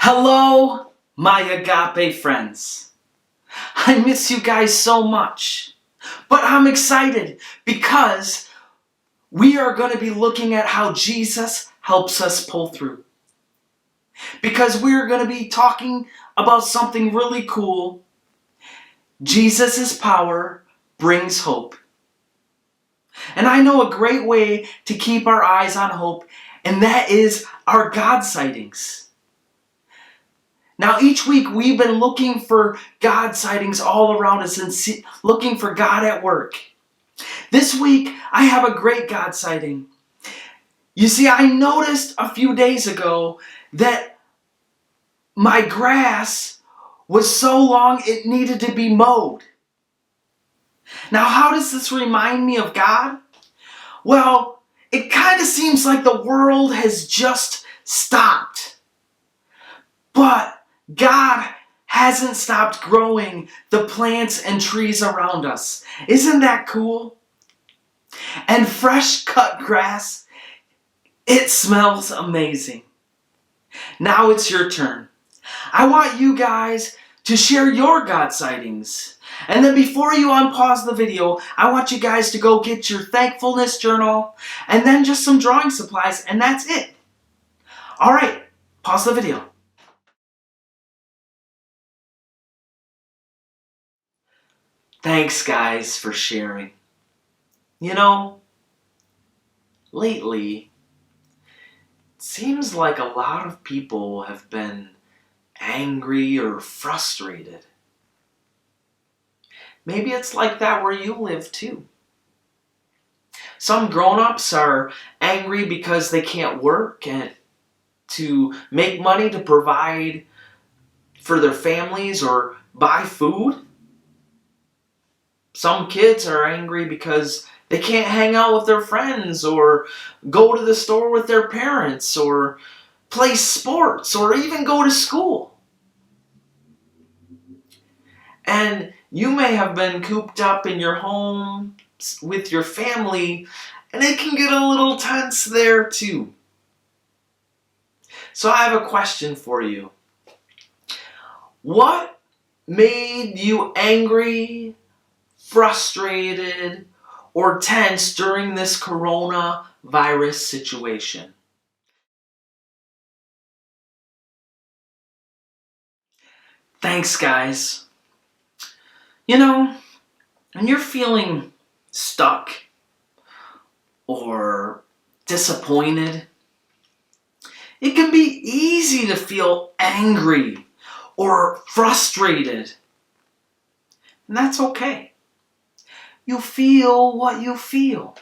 Hello, my Agape friends. I miss you guys so much, but I'm excited because we are going to be looking at how Jesus helps us pull through. Because we're going to be talking about something really cool. Jesus' power brings hope. And I know a great way to keep our eyes on hope, and that is our God sightings. Now, each week we've been looking for God sightings all around us and looking for God at work. This week, I have a great God sighting. You see, I noticed a few days ago that my grass was so long it needed to be mowed. Now, how does this remind me of God? Well, it kind of seems like the world has just stopped. But God hasn't stopped growing the plants and trees around us. Isn't that cool? And fresh cut grass, it smells amazing. Now it's your turn. I want you guys to share your God sightings. And then before you unpause the video, I want you guys to go get your thankfulness journal and then just some drawing supplies, and that's it. All right, pause the video. Thanks, guys, for sharing. You know, lately, it seems like a lot of people have been angry or frustrated. Maybe it's like that where you live too. Some grown-ups are angry because they can't work and to make money to provide for their families or buy food. Some kids are angry because they can't hang out with their friends or go to the store with their parents or play sports or even go to school. And you may have been cooped up in your home with your family, and it can get a little tense there too. So I have a question for you. What made you angry, frustrated, or tense during this coronavirus situation? Thanks, guys. You know, when you're feeling stuck or disappointed, it can be easy to feel angry or frustrated. And that's okay. You feel what you feel.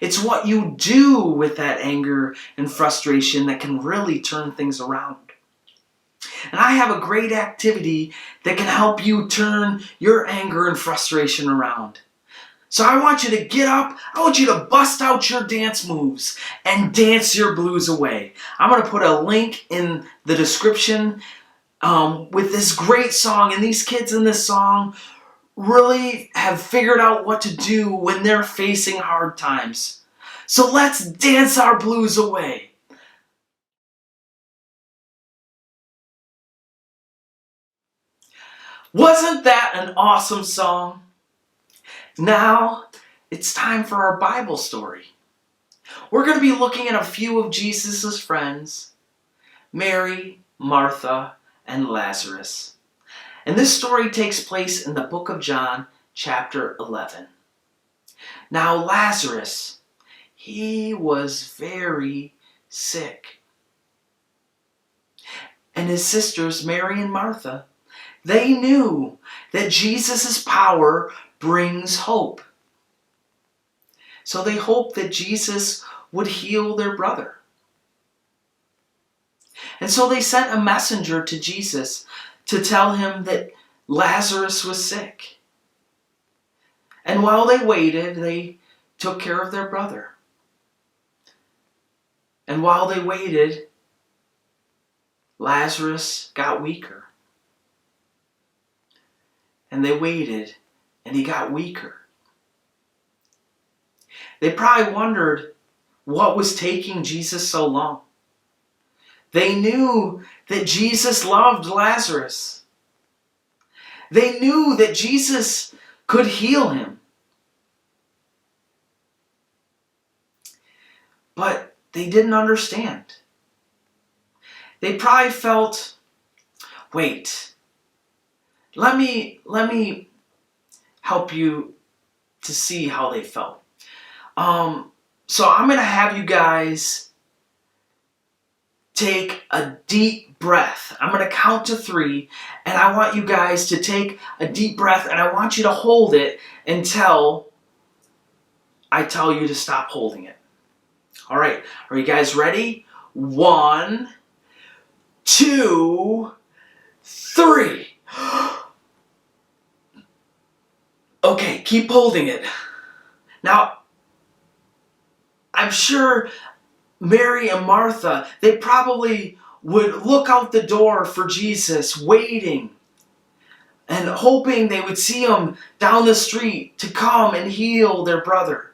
It's what you do with that anger and frustration that can really turn things around. And I have a great activity that can help you turn your anger and frustration around. So I want you to get up, I want you to bust out your dance moves and dance your blues away. I'm going to put a link in the description with this great song, and these kids in this song really have figured out what to do when they're facing hard times. So let's dance our blues away. Wasn't that an awesome song? Now it's time for our Bible story. We're going to be looking at a few of Jesus' friends, Mary, Martha, and Lazarus. And this story takes place in the book of John, chapter 11. Now Lazarus, he was very sick. And his sisters, Mary and Martha, they knew that Jesus' power brings hope. So they hoped that Jesus would heal their brother. And so they sent a messenger to Jesus to tell him that Lazarus was sick. And while they waited, they took care of their brother. And while they waited, Lazarus got weaker. And they waited, and he got weaker. They probably wondered what was taking Jesus so long. They knew that Jesus loved Lazarus. They knew that Jesus could heal him. But they didn't understand. They probably felt, wait, let me help you to see how they felt. So I'm going to have you guys take a deep breath. I'm going to count to 3, and I want you guys to take a deep breath, and I want you to hold it until I tell you to stop holding it. All right, are you guys ready? 1, 2, 3. Okay, keep holding it. Now, I'm sure Mary and Martha, they probably would look out the door for Jesus, waiting and hoping they would see him down the street to come and heal their brother.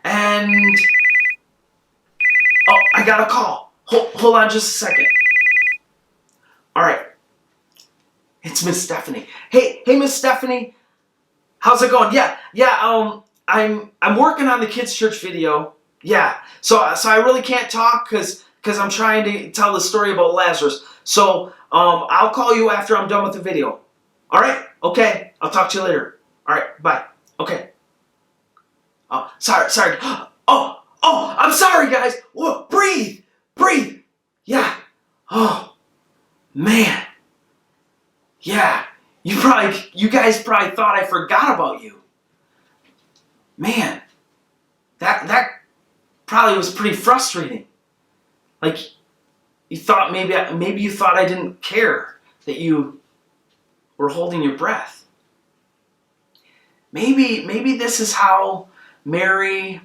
And, oh, I got a call. Hold on just a second. All right. It's Miss Stephanie. Hey, Miss Stephanie. How's it going? Yeah. I'm working on the kids' church video. Yeah. So I really can't talk because I'm trying to tell the story about Lazarus. So I'll call you after I'm done with the video. All right? Okay. I'll talk to you later. All right. Bye. Okay. Oh, sorry. Oh, I'm sorry, guys. Whoa, breathe. Yeah. Oh, man. Yeah. You guys probably thought I forgot about you. Man, that probably was pretty frustrating. Like, you thought maybe you thought I didn't care that you were holding your breath. Maybe this is how Mary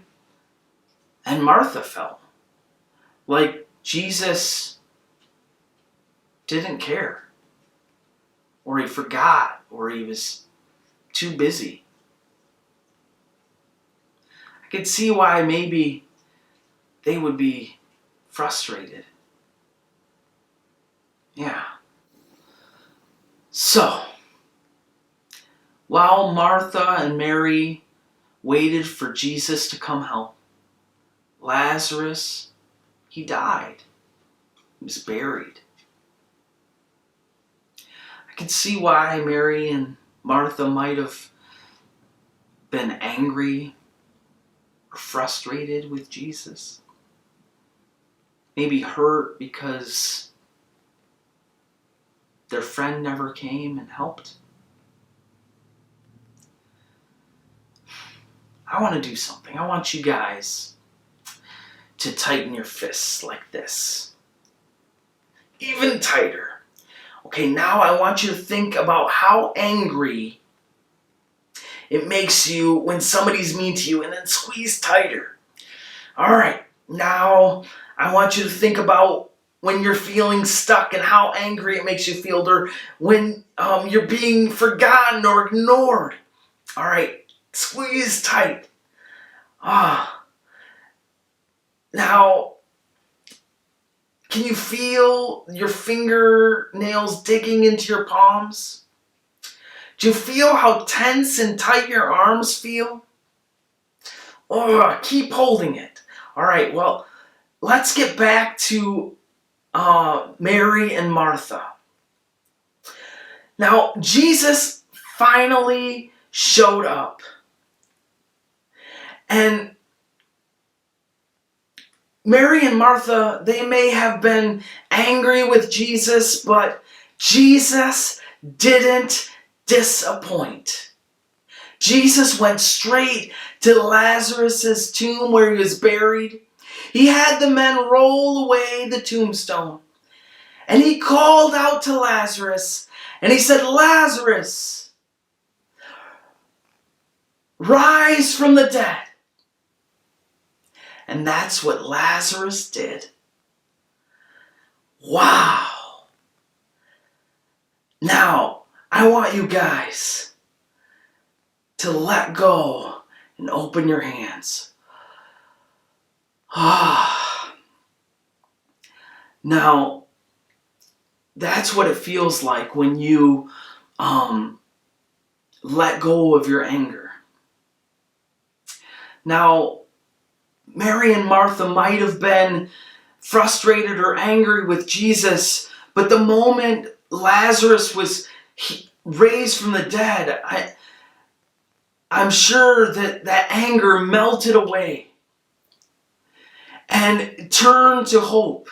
and Martha felt. Like Jesus didn't care, or he forgot, or he was too busy. I could see why maybe they would be frustrated. Yeah. So, while Martha and Mary waited for Jesus to come help, Lazarus, he died. He was buried. I could see why Mary and Martha might have been angry or frustrated with Jesus. Maybe hurt because their friend never came and helped. I want to do something. I want you guys to tighten your fists like this. Even tighter. Okay, now I want you to think about how angry it makes you when somebody's mean to you, and then squeeze tighter. All right, now I want you to think about when you're feeling stuck and how angry it makes you feel, or when you're being forgotten or ignored. All right, squeeze tight. Now, can you feel your fingernails digging into your palms? Do you feel how tense and tight your arms feel? Keep holding it. All right, well, let's get back to Mary and Martha. Now, Jesus finally showed up. And Mary and Martha, they may have been angry with Jesus, but Jesus didn't disappoint. Jesus went straight to Lazarus' tomb where he was buried. He had the men roll away the tombstone. And he called out to Lazarus, and he said, "Lazarus, rise from the dead." And that's what Lazarus did. Wow. Now, I want you guys to let go and open your hands. Now, that's what it feels like when you let go of your anger. Now, Mary and Martha might have been frustrated or angry with Jesus, but the moment Lazarus was raised from the dead, I'm sure that anger melted away and turned to hope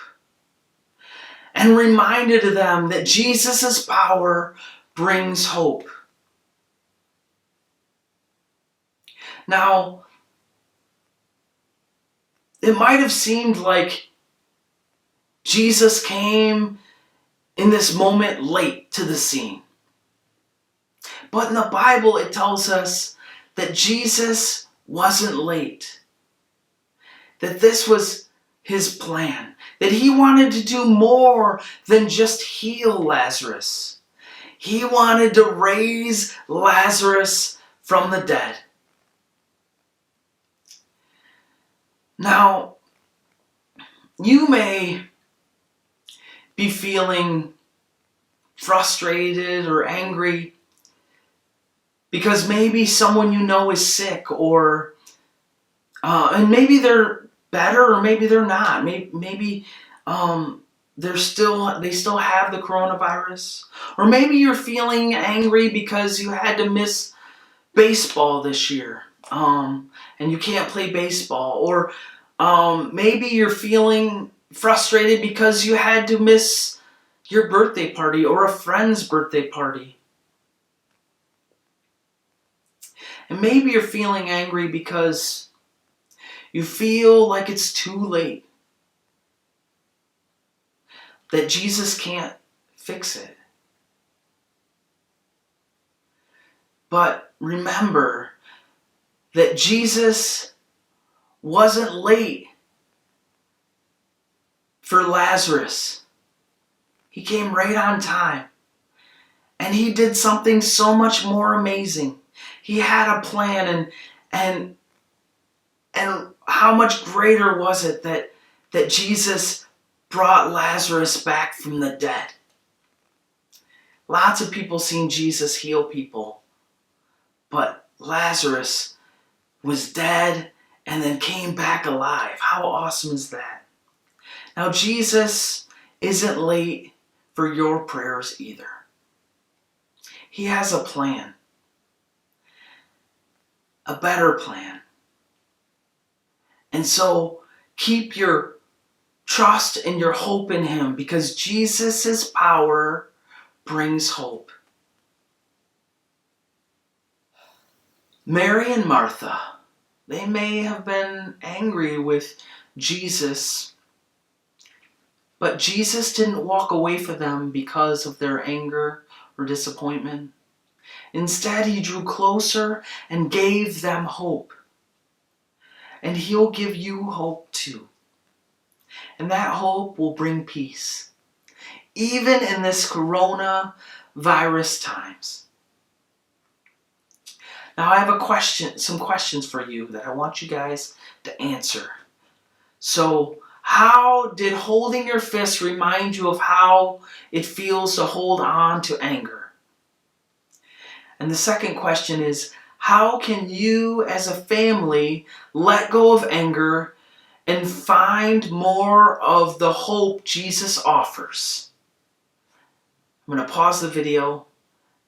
and reminded them that Jesus' power brings hope. Now, it might have seemed like Jesus came in this moment late to the scene. But in the Bible, it tells us that Jesus wasn't late. That this was his plan. That he wanted to do more than just heal Lazarus. He wanted to raise Lazarus from the dead. Now, you may be feeling frustrated or angry because maybe someone you know is sick, or and maybe they're better, or maybe they're not. Maybe they still have the coronavirus, or maybe you're feeling angry because you had to miss baseball this year, and you can't play baseball, or maybe you're feeling frustrated because you had to miss your birthday party or a friend's birthday party. And maybe you're feeling angry because you feel like it's too late, that Jesus can't fix it. But remember that Jesus wasn't late for Lazarus. He came right on time. And he did something so much more amazing. He had a plan, and how much greater was it that Jesus brought Lazarus back from the dead. Lots of people seen Jesus heal people, but Lazarus was dead and then came back alive. How awesome is that? Now, Jesus isn't late for your prayers either. He has a plan, a better plan. And so keep your trust and your hope in him, because Jesus' power brings hope. Mary and Martha, they may have been angry with Jesus, but Jesus didn't walk away from them because of their anger or disappointment. Instead, he drew closer and gave them hope. And he'll give you hope too. And that hope will bring peace, even in this coronavirus times. Now, I have some questions for you that I want you guys to answer. So, how did holding your fist remind you of how it feels to hold on to anger? And the second question is, how can you as a family let go of anger and find more of the hope Jesus offers? I'm going to pause the video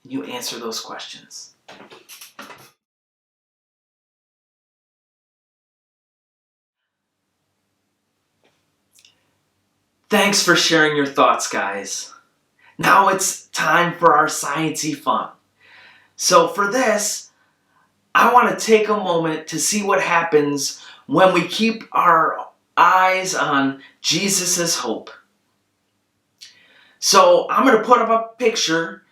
and you answer those questions. Thanks for sharing your thoughts, guys. Now it's time for our sciencey fun. So for this, I want to take a moment to see what happens when we keep our eyes on Jesus' hope. So I'm going to put up a picture.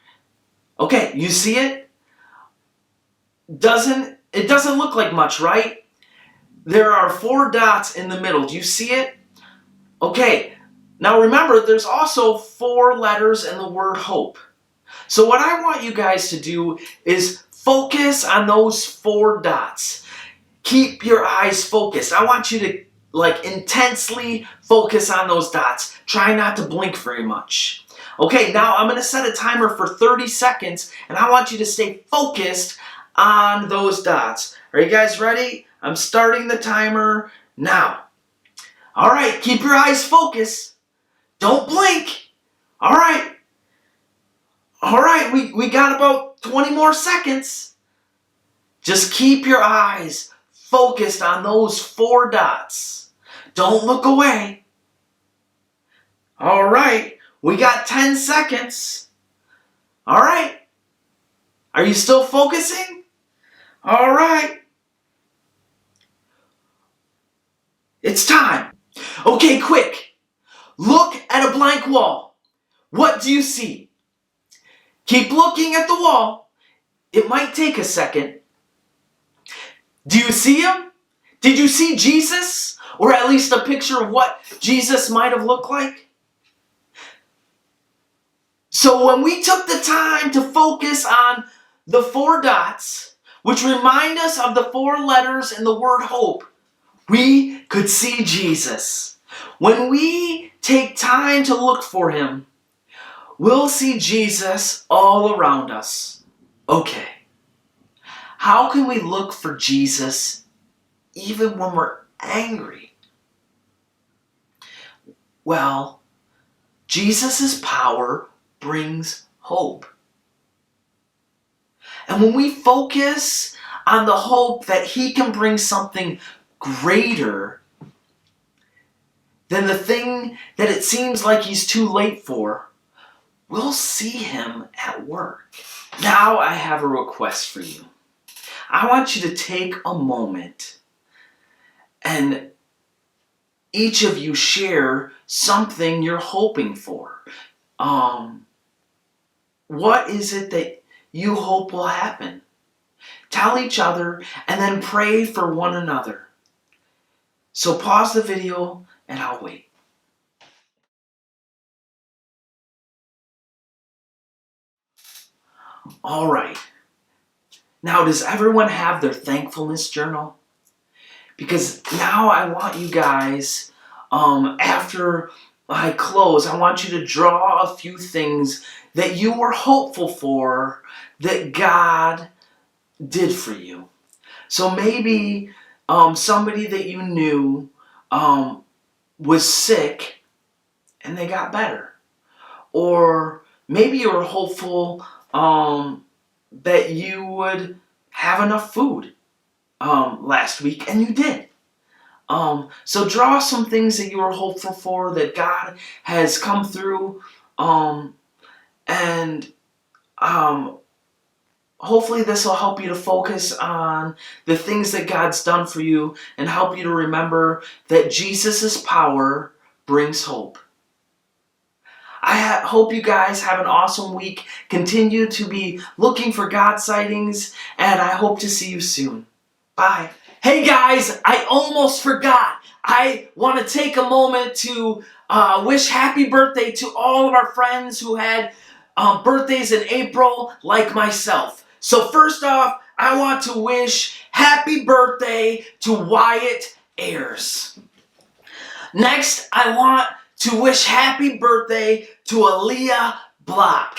Okay, you see it? It doesn't look like much, right? There are 4 dots in the middle. Do you see it? Okay, now remember, there's also 4 letters in the word hope. So what I want you guys to do is focus on those 4 dots. Keep your eyes focused. I want you to like intensely focus on those dots. Try not to blink very much. Okay, now I'm going to set a timer for 30 seconds, and I want you to stay focused on those dots. Are you guys ready? I'm starting the timer now. All right, keep your eyes focused. Don't blink. All right. All right, we got about 20 more seconds. Just keep your eyes focused on those 4 dots. Don't look away. All right, we got 10 seconds. All right. Are you still focusing? All right. It's time. Okay, quick. Look at a blank wall. What do you see? Keep looking at the wall. It might take a second. Do you see him? Did you see Jesus? Or at least a picture of what Jesus might have looked like? So when we took the time to focus on the 4 dots, which remind us of the 4 letters in the word hope, we could see Jesus. When we take time to look for him, we'll see Jesus all around us. Okay, how can we look for Jesus even when we're angry? Well, Jesus' power brings hope. And when we focus on the hope that he can bring something greater than the thing that it seems like he's too late for, we'll see him at work. Now I have a request for you. I want you to take a moment and each of you share something you're hoping for. What is it that you hope will happen? Tell each other and then pray for one another. So pause the video and I'll wait. All right. Now, does everyone have their thankfulness journal? Because now I want you guys, after I close, I want you to draw a few things that you were hopeful for that God did for you. So maybe somebody that you knew was sick and they got better. Or maybe you were hopeful that you would have enough food last week, and you did. So draw some things that you were hopeful for that God has come through, and hopefully this will help you to focus on the things that God's done for you and help you to remember that Jesus' power brings hope. I hope you guys have an awesome week. Continue to be looking for God sightings, and I hope to see you soon. Bye. Hey guys, I almost forgot. I want to take a moment to wish happy birthday to all of our friends who had birthdays in April, like myself. So first off, I want to wish happy birthday to Wyatt Ayers. Next, I want to wish happy birthday to Aaliyah Block.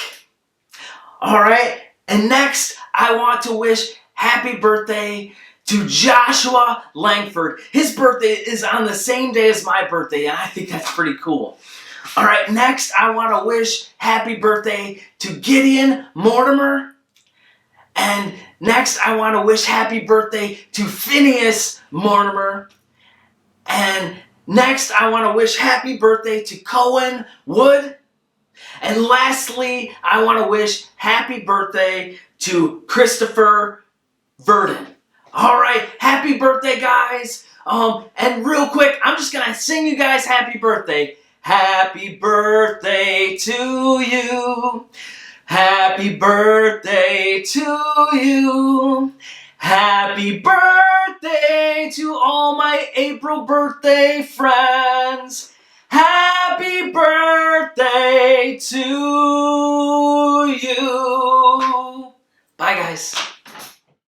All right, and next, I want to wish happy birthday to Joshua Langford. His birthday is on the same day as my birthday, and I think that's pretty cool. All right, next, I want to wish happy birthday to Gideon Mortimer. And next, I want to wish happy birthday to Phineas Mortimer. And next, I want to wish happy birthday to Cohen Wood. And lastly, I want to wish happy birthday to Christopher Verdon. All right, happy birthday, guys. And real quick, I'm just going to sing you guys happy birthday. Happy birthday to you. Happy birthday to you. Happy birthday to all my April birthday friends. Happy birthday to you. Bye, guys.